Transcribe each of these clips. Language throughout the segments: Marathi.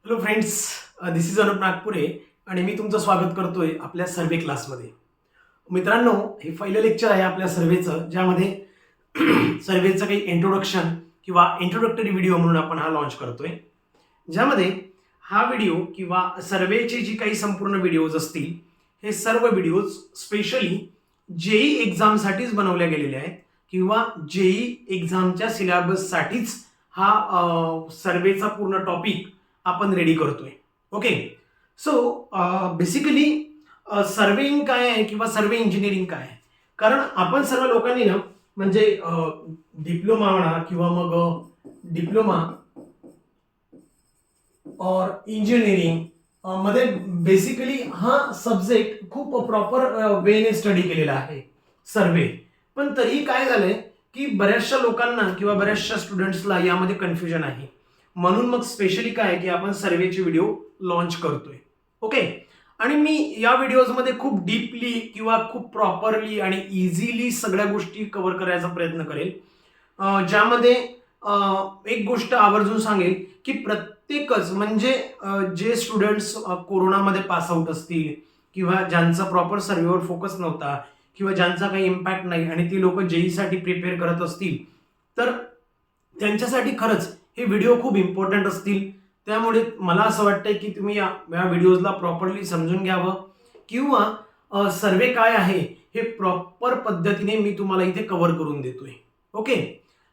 Hello friends, this is Anup Nagpure आणि मी तुमचं स्वागत करतोय आपल्या सर्वे क्लासमध्ये. मित्रांनो, हे पहिलं लेक्चर आहे आपल्या सर्वेचं, ज्यामध्ये सर्वेचं काही इंट्रोडक्शन किंवा इंट्रोडक्टरी व्हिडिओ म्हणून आपण हा लॉन्च करतोय. ज्यामध्ये हा व्हिडिओ किंवा सर्वेचे जी काही संपूर्ण व्हिडिओज असतील, हे सर्व व्हिडिओज स्पेशली जेई एक्झामसाठीच बनवल्या गेलेले आहेत किंवा जेई एक्झामच्या सिलेबससाठीच हा सर्वेचा पूर्ण टॉपिक आपण रेडी करतोय. ओके, सो बेसिकली सर्वेइंग काय आहे किंवा सर्वे इंजिनिअरिंग काय आहे. कारण आपण सर्व लोकांनी ना, म्हणजे डिप्लोमा म्हणा किंवा मग डिप्लोमा और इंजिनिअरिंग मध्ये बेसिकली हा सब्जेक्ट खूप प्रॉपर वेने स्टडी केलेला आहे सर्वे. पण तरीही काय झालंय की बऱ्याचशा लोकांना किंवा बऱ्याचशा स्टुडंट्सला यामध्ये कन्फ्युजन आहे. म्हणून मग स्पेशली काय की आपण सर्वेचे व्हिडिओ लॉन्च करतोय. ओके, आणि मी या व्हिडिओजमध्ये खूप डीपली किंवा खूप प्रॉपरली आणि इझिली सगळ्या गोष्टी कव्हर करायचा प्रयत्न करेल. ज्यामध्ये एक गोष्ट आवर्जून सांगेल की प्रत्येकच म्हणजे जे स्टुडंट्स कोरोनामध्ये पास आउट असतील किंवा ज्यांचा प्रॉपर सर्वेवर फोकस नव्हता किंवा ज्यांचा काही इम्पॅक्ट नाही आणि ती लोक जेईसाठी प्रिपेअर करत असतील, तर त्यांच्यासाठी खरंच हे व्हिडिओ खूप इम्पॉर्टंट असतील. त्यामुळे मला असं वाटतंय की तुम्ही या व्हिडिओजला प्रॉपरली समजून घ्यावं किंवा सर्वे काय आहे हे प्रॉपर पद्धतीने मी तुम्हाला इथे कव्हर करून देतोय. Okay,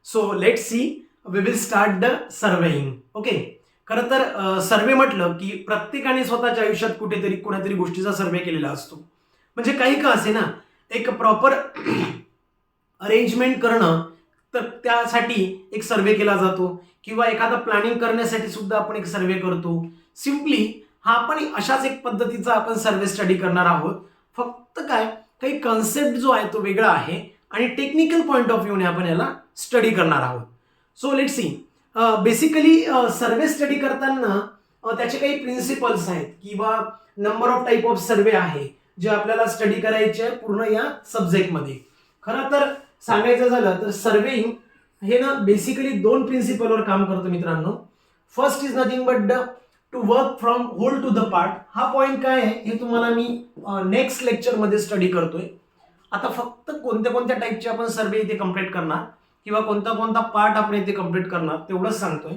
so let see, we will start the surveying. Okay, खरं तर सर्वे म्हटलं की प्रत्येकाने स्वतःच्या आयुष्यात कुठेतरी कोणत्यातरी गोष्टीचा सर्वे केलेला असतो. म्हणजे काही का असे ना, एक प्रॉपर अरेंजमेंट करणं, तर त्यासाठी एक सर्वे केला जातो किंवा एखादा प्लॅनिंग करण्यासाठी सुद्धा आपण एक सर्वे करतो. सिम्पली हा पण अशाच एक पद्धतीचा आपण सर्वे स्टडी करणार आहोत. फक्त काय काही कन्सेप्ट जो आहे तो वेगळा आहे आणि टेक्निकल पॉईंट ऑफ व्ह्यूने आपण याला स्टडी करणार आहोत. सो लेट सी, बेसिकली सर्वे स्टडी करताना त्याचे काही प्रिन्सिपल्स आहेत किंवा नंबर ऑफ टाईप ऑफ सर्वे आहे जे आपल्याला स्टडी करायचे आहे पूर्ण या सब्जेक्टमध्ये. खरं तर सांगायचं झालं तर सर्वेइंग हे ना बेसिकली दोन प्रिन्सिपलवर काम करतं मित्रांनो. First is nothing but to work from whole to the part. हा पॉईंट काय आहे हे तुम्हाला मी नेक्स्ट लेक्चरमध्ये स्टडी करतोय. आता फक्त कोणत्या कोणत्या टाईपचे आपण सर्वे इथे कम्प्लीट करणार किंवा कोणता कोणता पार्ट आपण इथे कम्प्लीट करणार तेवढंच सांगतोय.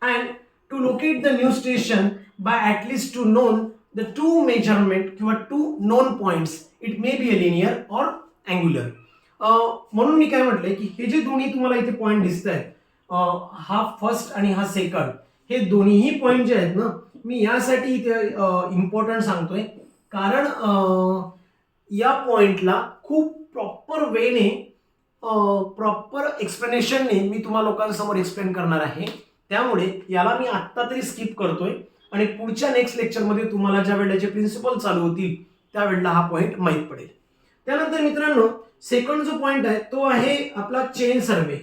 And to locate the new station by at least two known the two measurement किंवा two known points, it may be a linear or angular. म्हणून मी काय म्हटलंय की हे जे दोन्ही तुम्हाला इथे पॉईंट दिसत आहेत, हा फर्स्ट आणि हा सेकंड, हे दोन्हीही पॉईंट जे आहेत ना, मी यासाठी इथे इम्पॉर्टंट सांगतोय कारण या पॉइंटला खूप प्रॉपर वेने प्रॉपर एक्सप्लेनेशनने मी तुम्हा लोकांसमोर एक्सप्लेन करणार आहे. त्यामुळे याला मी आत्ता तरी स्किप करतोय आणि पुढच्या नेक्स्ट लेक्चरमध्ये तुम्हाला ज्या वेळेचे प्रिन्सिपल चालू होतील त्यावेळेला हा पॉईंट माहीत पडेल. त्यानंतर मित्रांनो, सेकंड जो पॉइंट आहे तो आहे आपला चेन सर्वे.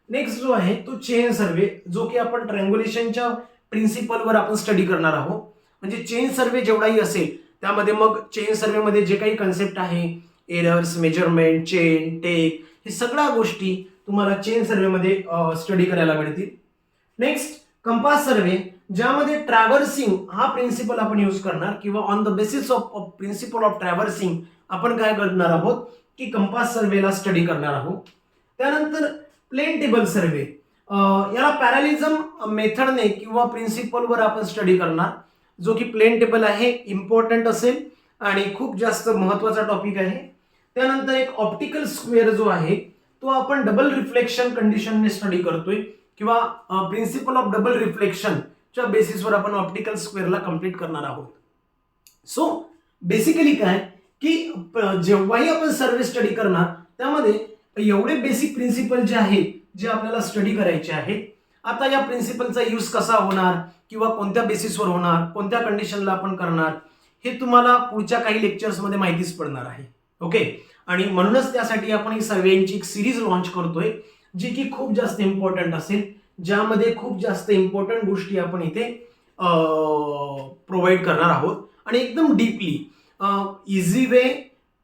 नेक्स्ट जो आहे तो चेन सर्वे, जो की आपण ट्रँग्युलेशनच्या प्रिन्सिपलवर आपण स्टडी करणार आहोत. म्हणजे चेन सर्वे जेवढाही असेल त्यामध्ये मग चेन सर्वेमध्ये जे काही कन्सेप्ट आहे, एरर्स, मेजरमेंट, चेन, टेक, हे सगळ्या गोष्टी तुम्हाला चेन सर्वेमध्ये स्टडी करायला मिळतील. नेक्स्ट कंपास सर्वे, ज्यामध्ये ट्रॅव्हर्सिंग हा प्रिन्सिपल आपण यूज करणार किंवा on the basis of principle of traversing आपण काय करणार आहोत की कंपास सर्वेला स्टडी करणार आहोत. त्यानंतर प्लेन टेबल सर्वे, याला पॅरालिझम मेथडने किंवा प्रिन्सिपलवर आपण स्टडी करणार, जो की प्लेन टेबल आहे, इम्पॉर्टंट असेल आणि खूप जास्त महत्वाचा टॉपिक आहे. त्यानंतर एक ऑप्टिकल स्क्वेअर जो आहे तो आपण डबल रिफ्लेक्शन कंडिशनने स्टडी करतोय किंवा प्रिन्सिपल ऑफ डबल रिफ्लेक्शनच्या बेसिसवर आपण ऑप्टिकल स्क्वेअरला कम्प्लीट करणार आहोत. सो बेसिकली काय की जेव्हाही आपण सर्वे स्टडी करणार त्यामध्ये एवढे बेसिक प्रिन्सिपल जे आहेत जे आपल्याला स्टडी करायचे आहेत. आता या प्रिन्सिपलचा यूज कसा होणार किंवा कोणत्या बेसिसवर होणार, कोणत्या कंडिशनला आपण करणार, हे तुम्हाला पुढच्या काही लेक्चर्समध्ये माहितीच पडणार आहे. ओके, आणि म्हणूनच त्यासाठी आपण ही सर्वेची एक सिरीज लॉन्च करतोय जी की खूप जास्त इम्पॉर्टंट असेल, ज्यामध्ये खूप जास्त इम्पॉर्टंट गोष्टी आपण इथे प्रोव्हाइड करणार आहोत आणि एकदम डीपली इझी वे,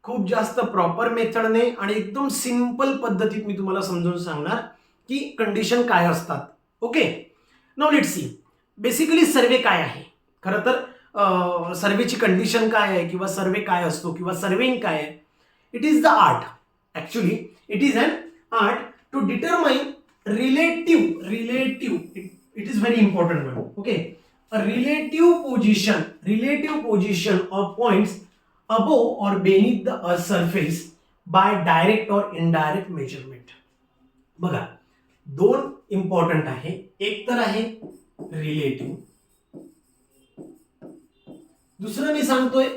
खूप जास्त प्रॉपर मेथडने आणि एकदम सिंपल पद्धतीत मी तुम्हाला समजून सांगणार की कंडिशन काय असतात. Okay, now let's see, basically survey काय आहे, खरं तर सर्वेची कंडिशन काय आहे किंवा सर्वे काय असतो किंवा सर्वेइंग काय आहे. It is the art, actually it is an art to determine relative it is very important one. Okay, relative position of points above or beneath the earth's surface by direct or indirect measurement. बघा, दोन इम्पॉर्टंट आहे. एक तर आहे रिलेटिव्ह, दुसरं मी सांगतोय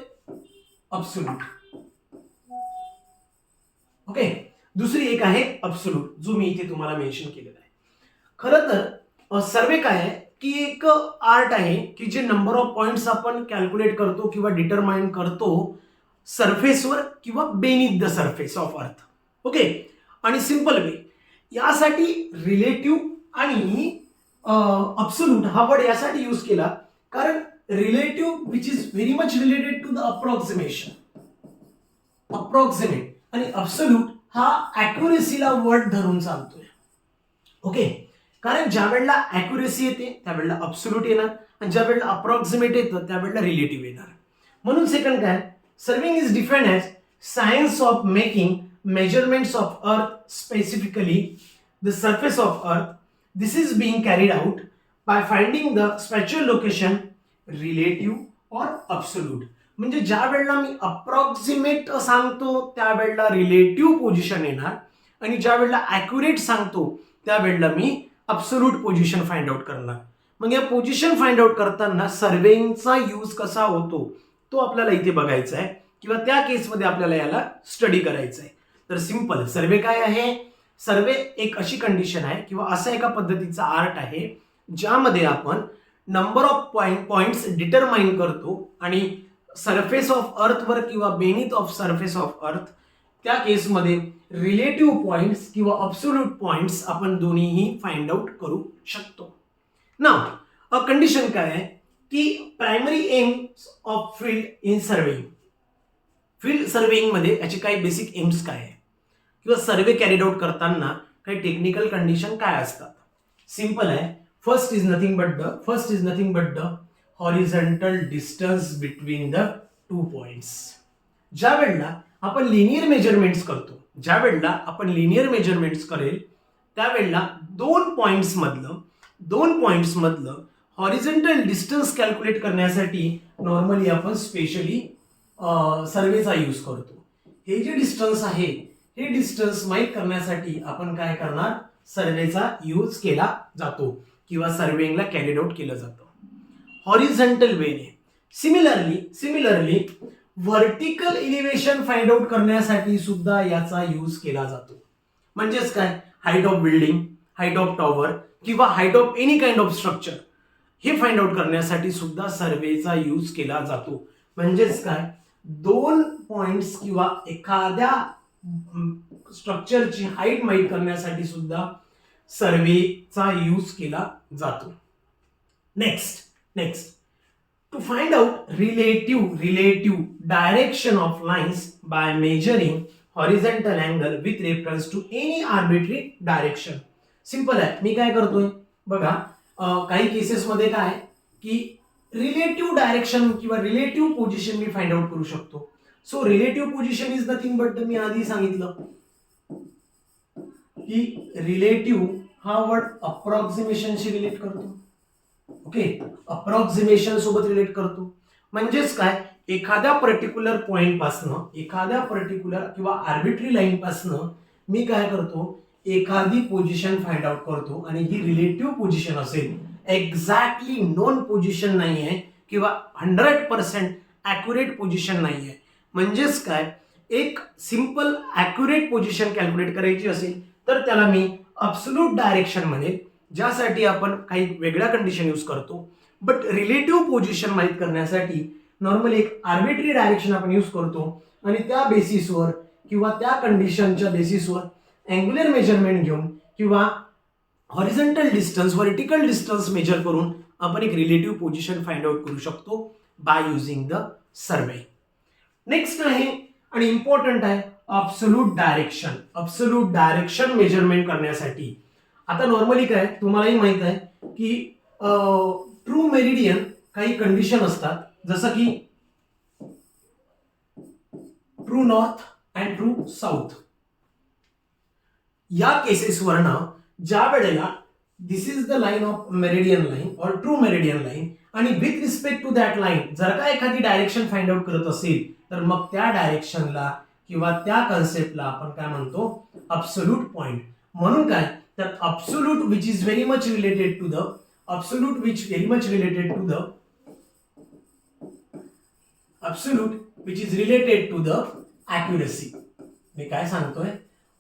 अब्सोल्यूट. ओके, दुसरी एक आहे अब्सोल्यूट, जो मी इथे तुम्हाला मेन्शन केलेला आहे. खरं तर सर्वे काय आहे की एक आर्ट आहे की जे नंबर ऑफ पॉइंट्स आपण कॅल्क्युलेट करतो किंवा डिटरमाइन करतो सरफेसवर किंवा बेनिथ द सरफेस ऑफ अर्थ. ओके, आणि सिंपल वे यासाठी रिलेटिव्ह आणि अब्सोल्यूट हा वर्ड यासाठी यूज केला कारण relative which is very much related to the approximate आणि अब्सोल्यूट हा ॲक्युरेसीला वर्ड धरून चालतोय. ओके, कारण ज्या वेळेला ॲक्युरेसी येते त्यावेळेला अब्सोल्यूट येणार आणि ज्या वेळेला अप्रॉक्सिमेट येतं त्यावेळेला रिलेटिव्ह येणार. म्हणून सेकंड काय, surveying is defined as science of making measurements of earth, specifically the surface of earth. This is being carried out by finding the spatial location relative or absolute. म्हणजे ज्या वेळेला मी अप्रॉक्सिमेट सांगतो त्यावेळेला रिलेटिव्ह पोझिशन येणार आणि ज्या वेळेला ॲक्युरेट सांगतो त्यावेळेला मी अब्सोल्यूट पोझिशन फाइंड आउट करणार. मग या पोझिशन फाइंड आउट करताना सर्वेइंगचा यूज कसा होतो तो आपल्याला इथे बघायचा आहे किंवा त्या केसमध्ये आपल्याला याला स्टडी करायचं आहे. तर सिंपल सर्वे काय आहे, सर्वे एक अशी कंडिशन आहे किंवा असा एका पद्धतीचा आर्ट आहे ज्यामध्ये आपण नंबर ऑफ पॉइंट्स डिटरमाइन करतो आणि सरफेस ऑफ अर्थवर किंवा बेनिथ ऑफ सरफेस ऑफ अर्थ त्या केसमध्ये रिलेटिव्ह पॉइंट्स किंवा अब्सोल्यूट पॉइंट्स आपण दोन्हीही फाइंड आउट करू शकतो. नाउ कंडिशन काय आहे की primary AIIMS of field in surveying, field surveying मध्ये याचे काही बेसिक एम्स काय आहे किंवा सर्वे कॅरीड आउट करताना काही टेक्निकल कंडिशन काय असतात. सिंपल आहे, first is nothing but the horizontal distance between the two points. ज्या वेळेला आपण लिनियर मेजरमेंट्स करेल त्यावेळेला दोन पॉइंट्स मधलं हॉरिझॉन्टल डिस्टन्स कॅल्क्युलेट करण्यासाठी नॉर्मली आपण स्पेशली सर्वेचा यूज करतो. हे जे डिस्टन्स आहे हे डिस्टन्स माहीत करण्यासाठी आपण काय करणार, सर्वेचा यूज केला जातो किंवा सर्वेइंगला कॅरीड आउट केलं जातं हॉरिझॉन्टल वेने. Similarly vertical elevation find out करण्यासाठी सुद्धा याचा यूज केला जातो. म्हणजेच काय, height of building, height of tower किंवा height of any kind of structure हे फाइंड आउट करण्यासाठी सुद्धा सर्वेचा यूज केला जातो. म्हणजेच काय, दोन पॉइंट्स किंवा एखाद्या स्ट्रक्चरची हाईट माहीत करण्यासाठी सुद्धा सर्वेचा यूज केला जातो. Next to find out relative direction of lines by measuring horizontal angle with reference to any arbitrary direction. Simple आहे, मी काय करतोय बघा, काही केसेस मध्ये काय की रिलेटिव्ह डायरेक्शन किंवा रिलेटिव्ह पोझिशन मी फाइंड आउट करू शकतो. So relative position is nothing but मी आधी सांगितलं की रिलेटिव्ह हा वर्ड अप्रॉक्सिमेशनशी रिलेट करतो. ओके, अप्रॉक्सिमेशन सोबत रिलेट करतो. म्हणजेच काय, एखाद्या पर्टिक्युलर पॉइंट पासनं, एखाद्या पर्टिक्युलर किंवा आर्बिट्री लाईन पासनं मी काय करतो, एखादी पोझिशन फाइंड आउट करतो आणि ही रिलेटिव्ह पोझिशन असेल, एक्झॅक्टली नोन पोझिशन नाहीये किंवा 100% ॲक्युरेट पोझिशन नाहीये. म्हणजेच काय, एक सिंपल ॲक्युरेट पोझिशन कॅल्क्युलेट करायची असेल तर त्याला मी अब्सोल्यूट डायरेक्शन म्हणेल, ज्यासाठी आपण काही वेगळ्या कंडिशन यूज करतो. बट रिलेटिव्ह पोझिशन माहीत करण्यासाठी नॉर्मली एक आर्बिट्री डायरेक्शन आपण यूज करतो आणि त्या बेसिसवर किंवा त्या कंडिशनच्या बेसिसवर अँग्युलर मेजरमेंट घेऊन किंवा horizontal distance, vertical distance measure करून आपण एक रिलेटिव्ह पोझिशन फाइंड आउट करू शकतो by using the survey. Next आहे आणि इम्पॉर्टंट आहे अब्सोल्यूट डायरेक्शन मेजरमेंट करण्यासाठी. आता नॉर्मली काय, तुम्हालाही माहित आहे की ट्रू मेरिडियन काही कंडिशन असतात, जसं की true north and true south. या केसेसवरनं ज्या वेळेला this is the line of meridian line or true meridian line, आणि with respect to that line जर का एखादी डायरेक्शन फाइंड आउट करत असेल तर मग त्या डायरेक्शनला किंवा त्या कन्सेप्टला आपण काय म्हणतो, अब्सोल्यूट पॉइंट. म्हणून काय तर absolute which is very much related to the absolute which very much related to the absolute which is related to the accuracy. मी काय सांगतोय,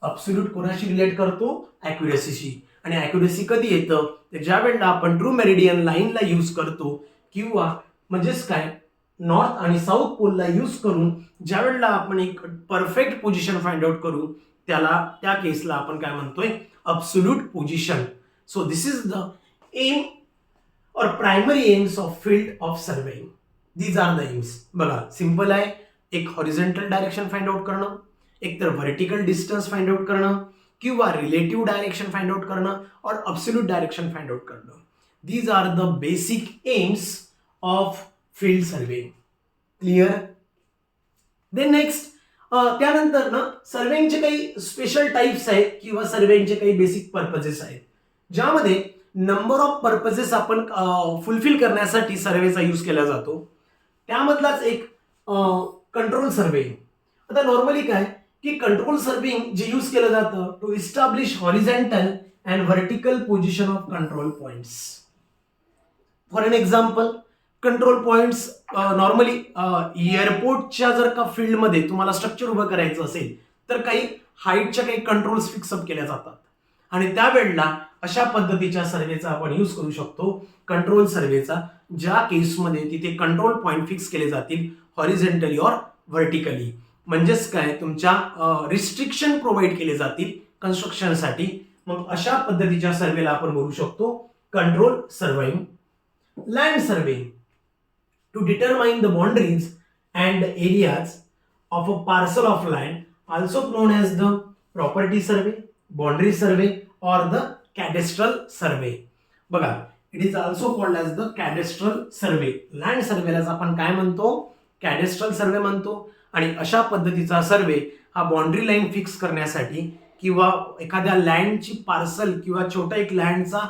अब्सोल्यूट कोणाशी रिलेट करतो, अॅक्युरसीशी. आणि अॅक्युरसी कधी येतं तर ज्या वेळेला आपण ट्रू मेरिडियन लाईनला यूज करतो किंवा म्हणजेच काय नॉर्थ आणि साऊथ पोलला यूज करून ज्या वेळेला आपण एक परफेक्ट पोझिशन फाइंड आउट करू त्याला त्या केसला आपण काय म्हणतोय, absolute position. So this is the aim or primary aims of field of surveying. These are the aims. बघा सिंपल आहे, एक हॉरिझॉन्टल डायरेक्शन फाइंड आउट करणं, एक तर व्हर्टिकल डिस्टन्स फाइंड आउट करणं किंवा रिलेटिव्ह डायरेक्शन फाइंड आउट करणं और अब्सोल्यूट डायरेक्शन फाइंड आउट करणं. These are the basic aims of field surveying. Clear? Then next त्यानंतर ना सर्वेइंगचे काही स्पेशल टाइप्स आहेत किंवा सर्वेइंगचे काही बेसिक पर्पजेस आहेत, ज्यामध्ये नंबर ऑफ पर्पजेस आपण फुलफिल करण्यासाठी सर्वेचा यूज केला जातो. त्यामधलाच एक कंट्रोल सर्वेइंग. आता नॉर्मली काय की कंट्रोल सर्वेइंग जे यूज केलं जातं to establish horizontal and vertical position of control points. For an example, control points normally एअरपोर्टच्या जर का फील्डमध्ये तुम्हाला स्ट्रक्चर उभं करायचं असेल तर काही हाईटच्या काही कंट्रोल्स फिक्सअप केल्या जातात आणि त्यावेळेला अशा पद्धतीच्या सर्वेचा आपण यूज करू शकतो, कंट्रोल सर्वेचा, ज्या केसमध्ये तिथे कंट्रोल पॉइंट फिक्स केले जातील हॉरिझॉन्टली और व्हर्टिकली. म्हणजेच काय तुमच्या रिस्ट्रिक्शन प्रोव्हाइड केले जातील कन्स्ट्रक्शनसाठी. मग अशा पद्धतीच्या सर्वेला आपण बोलू शकतो control surveying. Land surveying to determine the boundaries and areas of a parcel of land, also known as the property survey, boundary survey or the cadastral survey. बघा, it is also called as the cadastral survey. Land सर्वेला आपण काय म्हणतो, कॅडेस्ट्रल सर्वे म्हणतो. आणि अशा पद्धतीचा सर्वे हा बाउंड्री लाईन फिक्स करण्यासाठी किंवा एखाद्या लँडची पार्सल किंवा छोटा एक लँडचा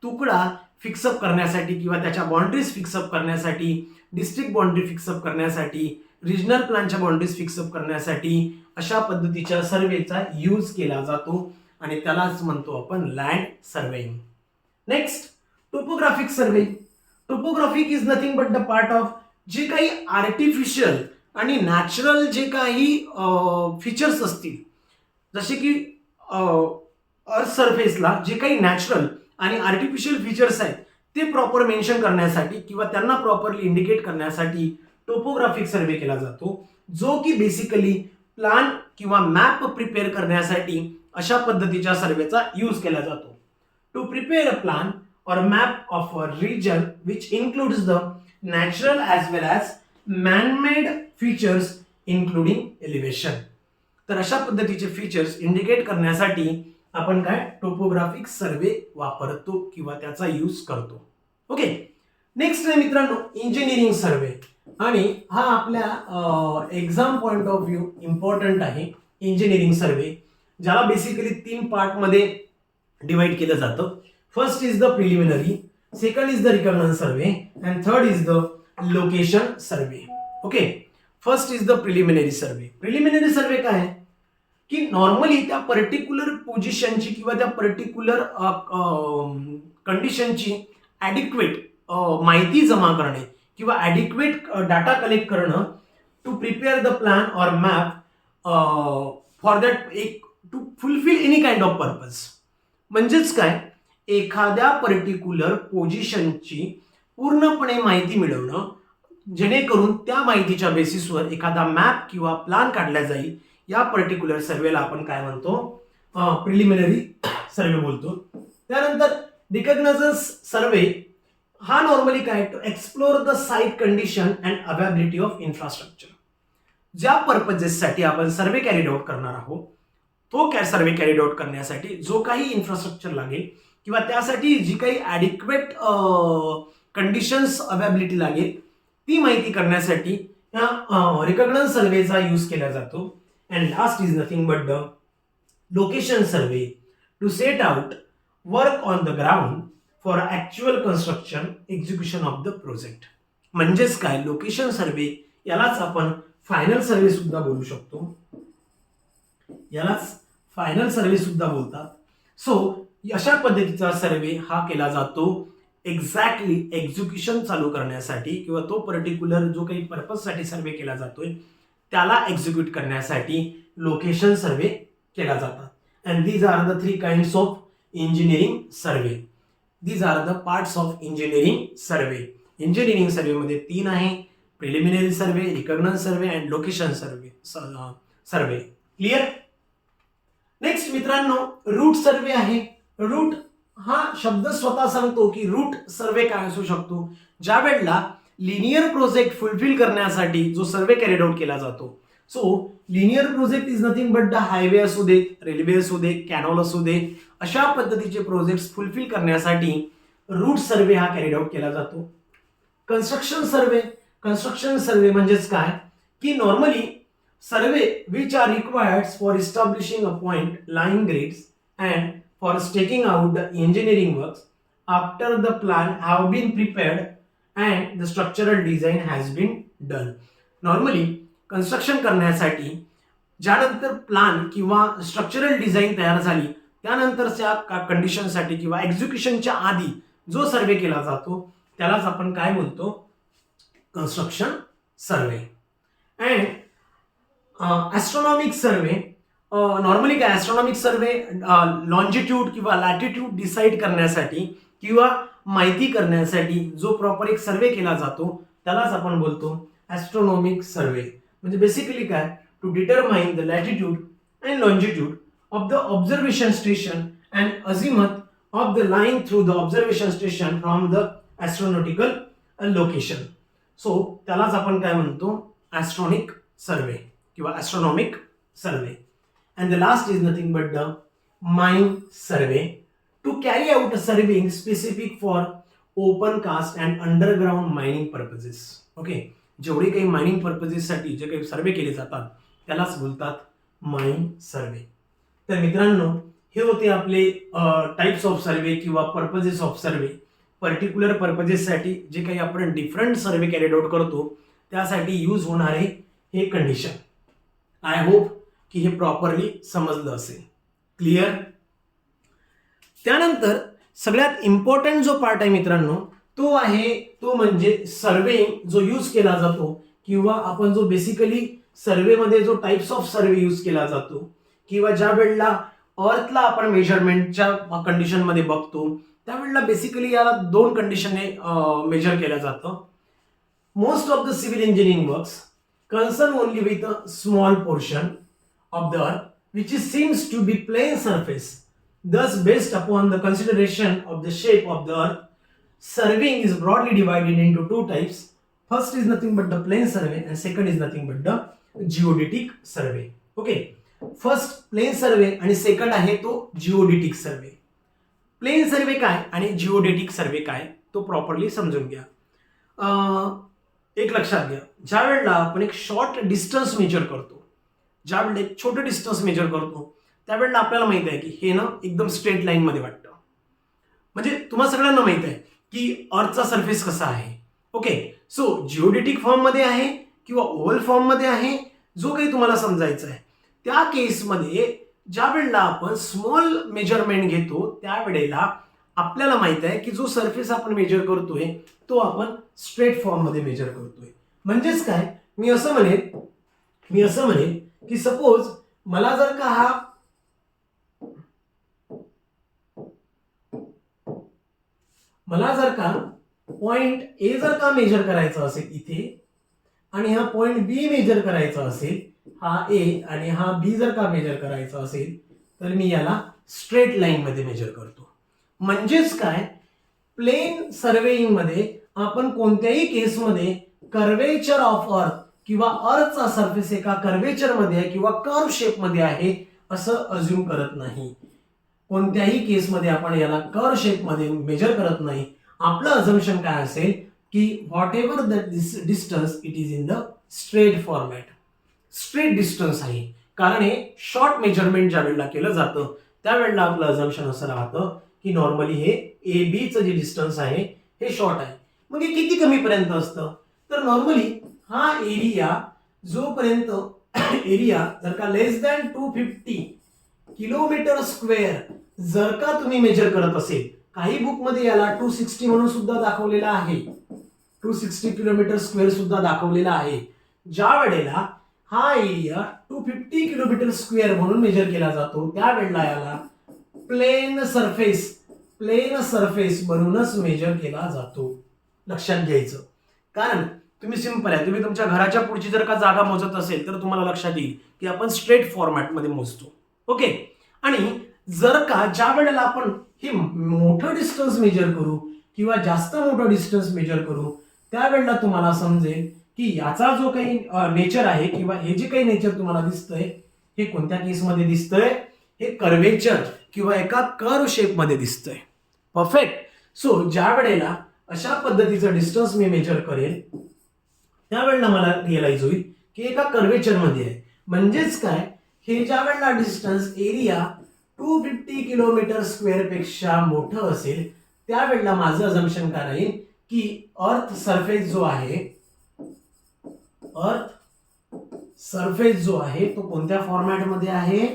तुकडा फिक्सअप करण्यासाठी किंवा त्याच्या बाउंड्रीज फिक्सअप करण्यासाठी, डिस्ट्रिक्ट बाउंड्री फिक्सअप करण्यासाठी, रिजनल प्लॅनच्या बाउंड्रीज फिक्सअप करण्यासाठी अशा पद्धतीच्या सर्वेचा यूज केला जातो आणि त्यालाच म्हणतो आपण land surveying. Next topographic survey. Topographic is nothing but the part of जे काही आर्टिफिशियल आणि नॅचरल जे काही फीचर्स असतील, जसे की अर्थ सरफेसला जे काही नॅचरल आणि आर्टिफिशियल फीचर्स आहेत ते प्रॉपर मेन्शन करण्यासाठी किंवा त्यांना प्रॉपरली इंडिकेट करण्यासाठी टोपोग्राफिक सर्वे केला जातो, जो की बेसिकली प्लान किंवा मॅप प्रिपेअर करण्यासाठी अशा पद्धतीच्या सर्वेचा यूज केला जातो. टू प्रिपेअर अ प्लान और map of a reason which includes the natural as well as man-made features including elevation. तर अशा पद्धतीचे फीचर्स इंडिकेट करण्यासाठी आपण काय टोपोग्राफिक सर्वे वापरतो किंवा त्याचा यूज करतो. ओके, नेक्स्ट आहे मित्रांनो इंजिनिअरिंग सर्वे. आणि हा आपल्या exam point of view important आहे. इंजिनिअरिंग सर्वे ज्याला बेसिकली 3 पार्ट मध्ये डिवाइड केलं जातं. First is the preliminary, second is the reconnaissance survey and third is the location survey. Okay, first is the preliminary survey. Preliminary survey काय आहे की नॉर्मली त्या पर्टिक्युलर पोझिशनची किंवा त्या पर्टिक्युलर कंडिशनची ॲडिक्वेट माहिती जमा करणे किंवा ॲडिक्वेट डाटा कलेक्ट करणं टू प्रिपेअर द प्लॅन और मॅप फॉर दॅट एक to fulfil any kind of purpose. म्हणजेच काय एखाद्या पर्टिक्युलर पोझिशनची पूर्णपणे माहिती मिळवणं जेणेकरून त्या माहितीच्या बेसिसवर एखादा मॅप किंवा प्लॅन काढला जाईल. या पर्टिक्युलर सर्वेला आपण काय म्हणतो, प्रिलिमिनरी सर्वे बोलतो. त्यानंतर रिकग्नायझन्स सर्वे हा नॉर्मली काय to explore the site condition and availability of infrastructure. ज्या पर्पजेससाठी आपण सर्वे कॅरीड आउट करणार आहोत तो सर्वे कॅरीड आउट करण्यासाठी जो काही इन्फ्रास्ट्रक्चर लागेल किंवा त्यासाठी जी काही ॲडिक्वेट कंडिशन्स अवेबिलिटी लागेल ती माहिती करण्यासाठी रिकॉग्नाइज सर्वेचा यूज केला जातो. And last is nothing but the location survey to set out work on the ground for actual construction execution of the project. म्हणजेच काय, लोकेशन सर्वे यालाच आपण फायनल सर्वे सुद्धा बोलू शकतो, यालाच फायनल सर्वे सुद्धा बोलतात. सो अशा पद्धतीचा सर्वे हा केला जातो एक्झॅक्टली एक्झिक्युशन चालू करण्यासाठी किंवा तो पर्टिक्युलर जो काही पर्पजसाठी सर्वे केला जातोय त्याला एक्झिक्यूट करण्यासाठी लोकेशन सर्वे केला जातात. And these are the 3 kinds of engineering survey. These are the parts of engineering survey. Engineering सर्वेमध्ये 3 आहे, preliminary survey, recognise survey and location survey. Survey clear. Next मित्रांनो, रूट सर्वे आहे. रूट हा शब्द स्वतः सांगतो की रूट सर्वे काय असू शकतो. ज्या वेळेला लिनियर प्रोजेक्ट फुलफिल करण्यासाठी जो सर्वे कॅरीड आउट केला जातो. So linear project is nothing but the highway असू दे, रेल्वे असू दे, कॅनॉल असू दे, अशा पद्धतीचे प्रोजेक्ट फुलफिल करण्यासाठी रूट सर्वे हा कॅरीड आउट केला जातो. कन्स्ट्रक्शन सर्वे. कन्स्ट्रक्शन सर्वे म्हणजेच काय की normally survey which are required for इस्टॅब्लिशिंग a point, line grids and for staking out the engineering works after the plan have been prepared and the structural design has been done. Normally construction करण्यासाठी ज्यानंतर प्लान किंवा स्ट्रक्चरल डिझाईन तयार झाली त्यानंतरच्या कंडिशनसाठी किंवा एक्झिक्युशनच्या आधी जो सर्वे केला जातो त्यालाच आपण काय बोलतो, construction survey. And astronomic survey. Normally काय ॲस्ट्रॉनॉमिक सर्वे लॉन्जिट्यूड किंवा लॅटिट्यूड डिसाईड करण्यासाठी किंवा माहिती करण्यासाठी जो प्रॉपर एक सर्वे केला जातो त्यालाच आपण बोलतो ॲस्ट्रॉनॉमिक सर्वे. म्हणजे बेसिकली काय, to determine the latitude and longitude of the observation station and azimuth of the line through the observation station from the astronautical location. So त्यालाच आपण काय म्हणतो, ॲस्ट्रॉनिक सर्वे किंवा astronomic survey. And the last is nothing but the mine survey to carry out a surveying specific for open cast and underground mining purposes. Okay, जेवढे काही मायनिंग पर्पजेस साठी जे काही सर्वे केले जातात त्यालाच बोलतात माइन सर्वे. तर मित्रांनो, हे होते आपले टाइप्स ऑफ सर्वे किंवा purposes of survey. Particular purposes साठी जे काही आपण डिफरंट सर्वे कॅरीड आउट करतो त्यासाठी यूज होणारे हे कंडिशन. आय होप की हे प्रॉपरली समजलं असेल. क्लिअर. त्यानंतर सगळ्यात इम्पॉर्टंट जो पार्ट आहे मित्रांनो तो म्हणजे सर्वे जो यूज केला जातो किंवा आपण जो बेसिकली सर्वेमध्ये जो टाइप्स ऑफ सर्वे यूज केला जातो किंवा ज्या वेळेला अर्थला आपण मेजरमेंटच्या कंडिशनमध्ये बघतो त्यावेळेला बेसिकली याला 2 कंडिशनने मेजर केलं जातं. Most of the civil engineering works concern only with a small portion of the earth which seems to be plane surface. Thus, based upon the consideration of the shape of the earth, surveying is broadly divided into 2 types. First is nothing but the plane survey and second is nothing but the geodetic survey. Okay, first plane survey आणि second आहे तो geodetic survey. प्लेन सर्वे काय आणि जिओडेटिक सर्वे काय तो प्रॉपरली समजून घ्या. एक लक्षात घ्या, ज्या वेळेला आपण एक शॉर्ट डिस्टन्स मेजर करतो, ज्या वेळेला एक छोटं डिस्टन्स मेजर करतो त्यावेळेला आपल्याला माहित आहे की हे ना एकदम स्ट्रेट लाईन मध्ये वाटतं. म्हणजे तुम्हाला सगळ्यांना माहित आहे की अर्थचा सरफेस कसा आहे. ओके, सो जिओडेटिक फॉर्म मध्ये आहे किंवा ओव्हल फॉर्म मध्ये आहे, जो काही तुम्हाला समजायचं आहे. त्या केसमध्ये ज्या वेळेला आपण स्मॉल मेजरमेंट घेतो त्यावेळेला आपल्याला माहित आहे की जो सरफेस आपण मेजर करतोय तो आपण स्ट्रेट फॉर्म मध्ये मेजर करतोय. म्हणजेच काय, मी असं म्हणेन की सपोज मला जर का पॉइंट ए जर का मेजर करायचा असेल इथे आणि हा पॉइंट बी मेजर करायचा असेल, हा ए आणि हा बी जर का मेजर करायचा असेल तर मी याला स्ट्रेट लाईन मध्ये मेजर करतो. म्हणजेच काय, प्लेन सर्वेइंग मध्ये आपण कोणत्याही केसमध्ये कर्वेचर ऑफ अर्थ किंवा अर्थचा सरफेस एका कर्वेचर मध्ये आहे किंवा कर्व शेप मध्ये आहे असं अज्युम करत नाही. कोणत्याही केसमध्ये आपण याला कर्व शेप मध्ये मेजर करत नाही. आपलं अझम्पशन काय असेल की what ever the distance it is in the straight format. Straight distance आहे, कारण हे शॉर्ट मेजरमेंट ज्या वेळेला केलं जातं त्यावेळेला आपलं अझम्पशन असं राहतं की नॉर्मली हे ए बीचं जे डिस्टन्स आहे हे शॉर्ट आहे. मग हे किती कमी पर्यंत असतं, तर नॉर्मली हा एरिया जोपर्यंत एरिया जर का लेस दॅन 250 किलोमीटर स्क्वेअर जर का तुम्ही मेजर करत असेल, काही बुक मध्ये याला 260 म्हणून सुद्धा दाखवलेला आहे, 260 किलोमीटर स्क्वेअर सुद्धा दाखवलेला आहे. ज्या वेळेला हा एरिया 250 किलोमीटर स्क्वेअर म्हणून मेजर केला जातो त्यावेळेला याला प्लेन सरफेस म्हणूनच मेजर केला जातो. लक्षात घ्यायचं, कारण तुम्ही सिंपल आहे, तुम्ही तुमच्या घराच्या पुढची जर का जागा मोजत असेल तर तुम्हाला लक्षात येईल की आपण स्ट्रेट फॉर्मॅटमध्ये मोजतो. ओके, आणि जर का ज्या वेळेला आपण हे मोठं डिस्टन्स मेजर करू किंवा जास्त मोठं डिस्टन्स मेजर करू त्यावेळेला तुम्हाला समजेल की याचा जो काही नेचर आहे किंवा हे जे काही नेचर तुम्हाला दिसतंय हे कोणत्या केसमध्ये दिसतंय, हे कर्वेचर किंवा एका कर्व शेपमध्ये दिसतंय. परफेक्ट. सो ज्या वेळेला अशा पद्धतीचं डिस्टन्स मी मेजर करेल त्यावेळेला मला रिअलाइज होईल की एका कर्वेचर मध्ये आहे. म्हणजेच काय, हे ज्या वेळेला डिस्टन्स एरिया 250 किलोमीटर स्क्वेअर पेक्षा मोठं असेल त्यावेळेला माझं अझम्पशन काय राहील की अर्थ सरफेस जो आहे तो कोणत्या फॉर्मॅटमध्ये आहे,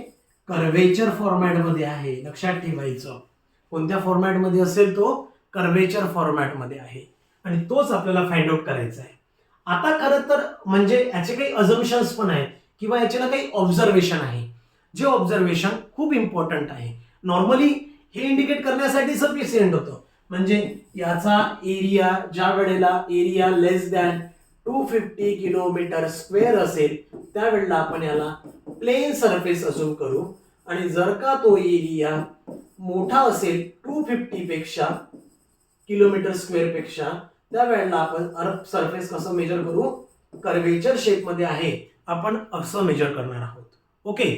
कर्वेचर फॉर्मॅटमध्ये आहे. लक्षात ठेवायचं, कोणत्या फॉर्मॅटमध्ये असेल तो कर्वेचर फॉर्मॅटमध्ये आहे, आणि तोच आपल्याला फाइंड आउट करायचा आहे. आता खरं तर म्हणजे याचे काही अझम्पशन्स पण आहेत किंवा याचे ना काही ऑब्झर्वेशन आहे, जे ऑब्झर्वेशन खूप इम्पॉर्टंट आहे. नॉर्मली हे इंडिकेट करण्यासाठी सफिशियंट होतं, म्हणजे याचा एरिया ज्या वेळेला एरिया लेस दॅन 250 किलोमीटर स्क्वेअर असेल त्यावेळेला आपण याला प्लेन सरफेस असून करू, आणि जर का तो एरिया मोठा असेल 250 पेक्षा किलोमीटर स्क्वेअर पेक्षा त्यावेळेला आपण अर्थ सरफेस कसं मेजर करू, कर्वेचर शेप मध्ये आहे आपण असं मेजर करणार आहोत. ओके,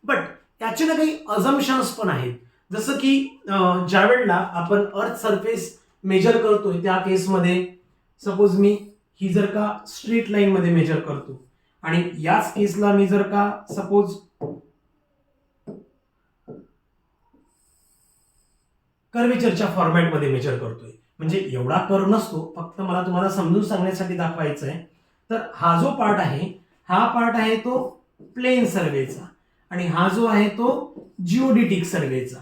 बट याचे ना काही अझम्पशन्स पण आहेत, जसं की ज्या वेळेला आपण अर्थ सरफेस मेजर करतोय त्या केसमध्ये सपोज मी ही जर का स्ट्रेट लाईन मध्ये मेजर करतो आणि याच केसला मी जर का सपोज कर्वेचरच्या फॉर्मॅटमध्ये मेजर करतोय, म्हणजे एवढा कर्व नसतो, फक्त मला तुम्हाला समजून सांगण्यासाठी दाखवायचं आहे. तर हा जो पार्ट आहे तो प्लेन सर्वेचा आणि हा जो आहे तो जिओडेटिक सर्वेचा.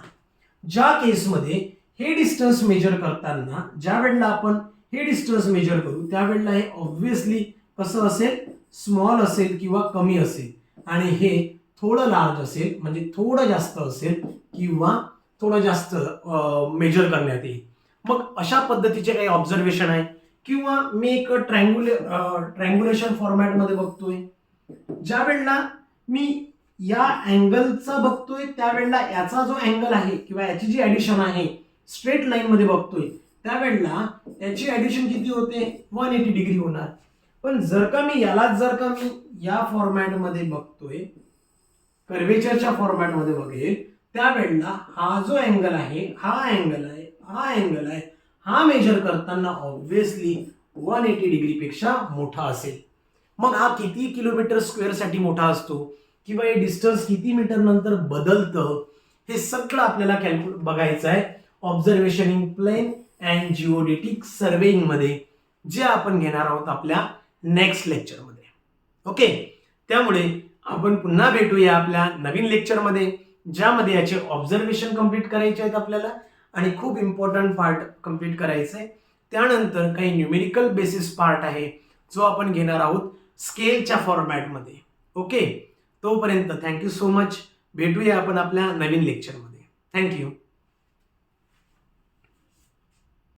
ज्या केसमध्ये हे डिस्टन्स मेजर करताना ज्या वेळेला आपण हे डिस्टन्स मेजर करू त्यावेळेला हे ऑब्व्हियसली कसं असेल, स्मॉल असेल किंवा कमी असेल, आणि हे थोडं लार्ज असेल म्हणजे थोडं जास्त असेल किंवा थोडं जास्त मेजर करण्यात येईल. मग अशा पद्धतीचे काही ऑब्झर्वेशन आहे, किंवा मी एक ट्रँग्युलेशन फॉर्मॅटमध्ये बघतोय, ज्या वेळेला मी या अँगलचा बघतोय त्यावेळेला याचा जो अँगल आहे किंवा याची जी ऍडिशन आहे स्ट्रेट लाईन मध्ये बघतोय त्यावेळेला याची ऍडिशन किती होते, 180 डिग्री होणार. पण जर का मी या फॉर्मॅटमध्ये बघतोय, कर्वेचरच्या फॉर्मॅटमध्ये बघेल त्यावेळेला हा जो अँगल आहे, हा मेजर करताना ऑब्व्हियसली 180 डिग्री पेक्षा मोठा असेल. मग हा किती किलोमीटर स्क्वेअर साठी मोठा असतो किंवा हे डिस्टन्स किती मीटर नंतर बदलतं हे सगळं आपल्याला बघायचं आहे observation in plane and geodetic surveying मध्ये, जे आपण घेणार आहोत आपल्या नेक्स्ट लेक्चरमध्ये. ओके, त्यामुळे आपण पुन्हा भेटूया आपल्या नवीन लेक्चरमध्ये, ज्यामध्ये याचे ऑब्झर्वेशन कंप्लीट करायचे आहेत आपल्याला आणि खूप इम्पॉर्टंट पार्ट कंप्लीट करायचं आहे. त्यानंतर काही न्यूमेरिकल बेसिस पार्ट आहे जो आपण घेणार आहोत स्केलच्या फॉर्मॅटमध्ये. ओके, तोपर्यंत थँक्यू सो मच. भेटूया आपण आपल्या नवीन लेक्चरमध्ये. थँक्यू.